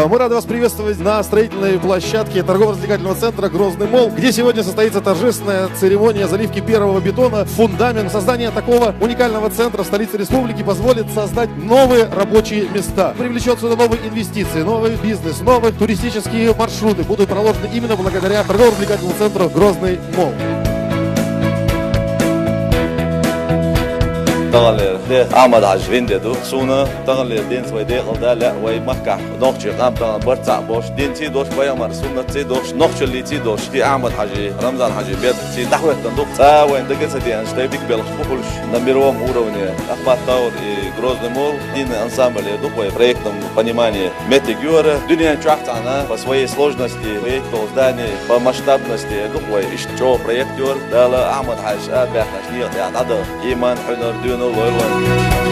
Мы рады вас приветствовать на строительной площадке торгово-развлекательного центра «Грозный молл», где сегодня состоится торжественная церемония заливки первого бетона в фундамент. Создание такого уникального центра в столице республики позволит создать новые рабочие места, привлечет сюда новые инвестиции, новый бизнес, новые туристические маршруты будут проложены именно благодаря торгово-развлекательному центру «Грозный молл». تغلي أحمد عجرين دو سونا تغلي دين سوي ديق دا لا وي مكة نوخشي قام تغل برتع بوش دين تي دوش بيامر سونا تي دوش نوخشي اللي تي دوش تي أحمد حجي رمضان حجي بيت تي دحوة تندوق تا وين دقت دي أنش تبيك بيلخ بقولش نمبروم уровня أخبار تاور Грозный молл دين أنسامبل دوق وي проектом понимания метегюра دنيا чахт она по своей сложности проектов зданий по масштабности دوق وي إشتو проектор да لا أحمد حج أبيح نشنيق يعني عدا إيمان حنر دون الله